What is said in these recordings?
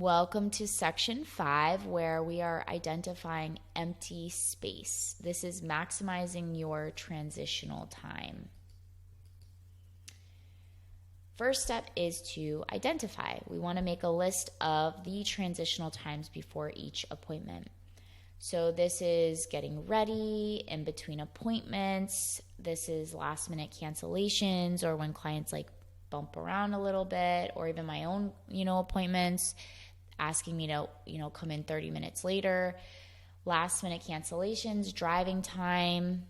Welcome to section 5, where we are identifying empty space. This is maximizing your transitional time. First step is to identify. We want to make a list of the transitional times before each appointment. So this is getting ready, in between appointments. This is last minute cancellations, or when clients bump around a little bit, or even my own, appointments, asking me to, come in 30 minutes later. Last minute cancellations, driving time,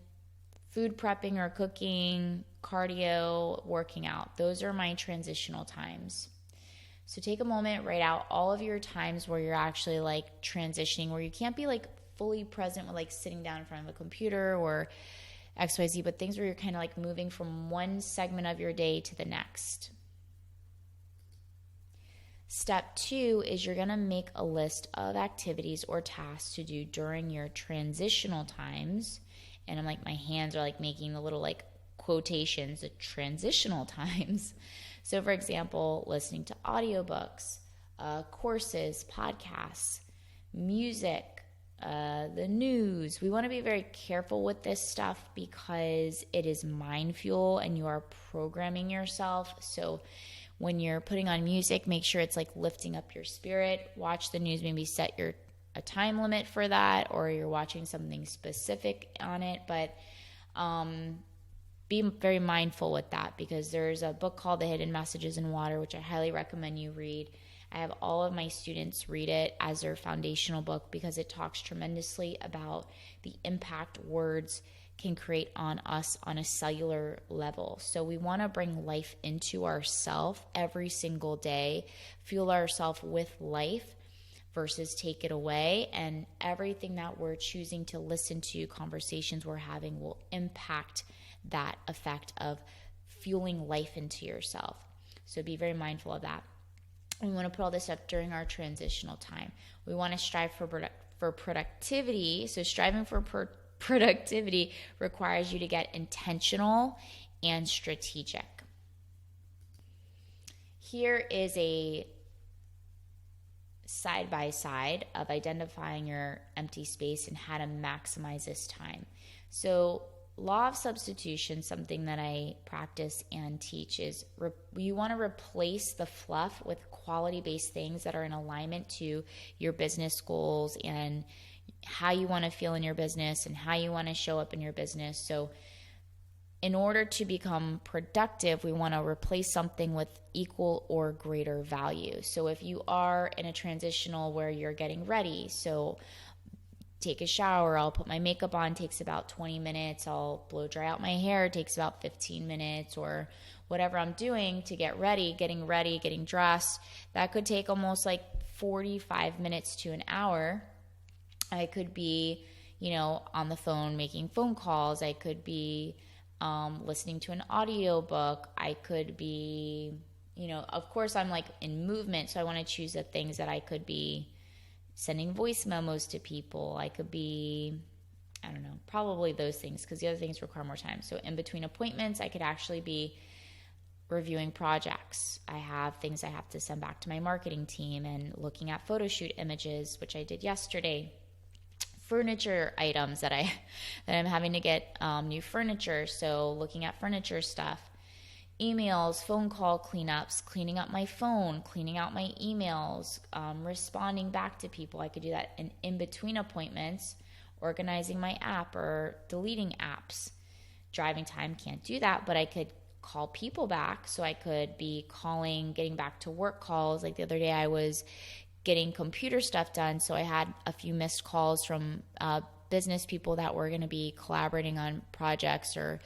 food prepping or cooking, cardio, working out. Those are my transitional times. So take a moment, write out all of your times where you're actually transitioning, where you can't be fully present with sitting down in front of a computer or XYZ, but things where you're kind of moving from one segment of your day to the next. Step 2 is you're going to make a list of activities or tasks to do during your transitional times. And I'm my hands are making the little quotations, the transitional times. So for example, listening to audiobooks, courses, podcasts, music, the news. We want to be very careful with this stuff because it is mind fuel and you are programming yourself. So when you're putting on music, make sure it's lifting up your spirit. Watch the news, maybe set a time limit for that, or you're watching something specific on it. But be very mindful with that, because there's a book called The Hidden Messages in Water, which I highly recommend you read. I have all of my students read it as their foundational book because it talks tremendously about the impact words can create on us on a cellular level. So we want to bring life into ourselves every single day, fuel ourselves with life versus take it away. And everything that we're choosing to listen to, conversations we're having, will impact that effect of fueling life into yourself. So be very mindful of that. We want to put all this up during our transitional time. We want to strive for productivity. So striving for productivity requires you to get intentional and strategic. Here is a side-by-side of identifying your empty space and how to maximize this time. So law of substitution, something that I practice and teach, is you want to replace the fluff with quality-based things that are in alignment to your business goals and how you want to feel in your business and how you want to show up in your business. So in order to become productive, we want to replace something with equal or greater value. So if you are in a transitional where you're getting ready, so take a shower, I'll put my makeup on, takes about 20 minutes, I'll blow dry out my hair, takes about 15 minutes, or whatever I'm doing to get ready, getting dressed, that could take almost 45 minutes to an hour. I could be, on the phone making phone calls. I could be listening to an audio book. I could be, of course I'm in movement, so I want to choose the things that I could be sending voice memos to people. I could be, probably those things, because the other things require more time. So in between appointments, I could actually be reviewing projects. I have things I have to send back to my marketing team and looking at photo shoot images, which I did yesterday. Furniture items that I'm having to get new furniture, so looking at furniture stuff. Emails, phone call cleanups, cleaning up my phone, cleaning out my emails, responding back to people. I could do that in between appointments, organizing my app or deleting apps. Driving time, can't do that, but I could call people back. So I could be calling, getting back to work calls. The other day I was getting computer stuff done, so I had a few missed calls from business people that were going to be collaborating on projects or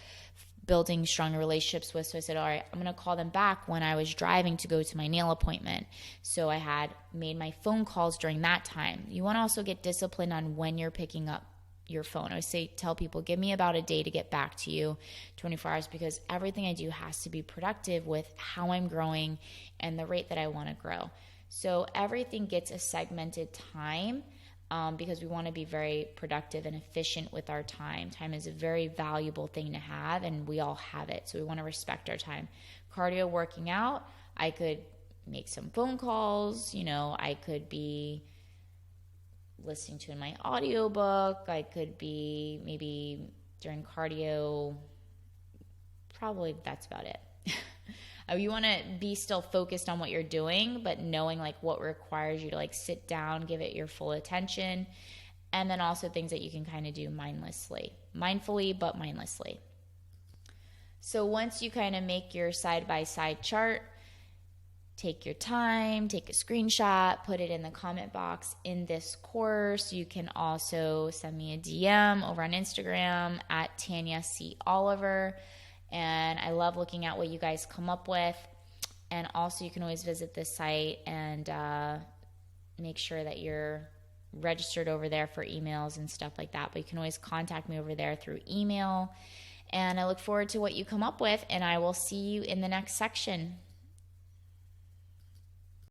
building stronger relationships with. So I said, all right, I'm going to call them back when I was driving to go to my nail appointment. So I had made my phone calls during that time. You want to also get disciplined on when you're picking up your phone. I tell people, give me about a day to get back to you, 24 hours, because everything I do has to be productive with how I'm growing and the rate that I want to grow. So everything gets a segmented time because we want to be very productive and efficient with our time. Time is a very valuable thing to have, and we all have it. So we want to respect our time. Cardio, working out, I could make some phone calls. I could be listening to in my audiobook. I could be maybe during cardio. Probably that's about it. You want to be still focused on what you're doing, but knowing like what requires you to like sit down, give it your full attention. And then also things that you can kind of do mindfully, but mindlessly. So once you kind of make your side-by-side chart, take your time, take a screenshot, put it in the comment box in this course. You can also send me a DM over on Instagram at Tanya C. Oliver. And I love looking at what you guys come up with. And also you can always visit this site and make sure that you're registered over there for emails and stuff like that. But you can always contact me over there through email. And I look forward to what you come up with, and I will see you in the next section.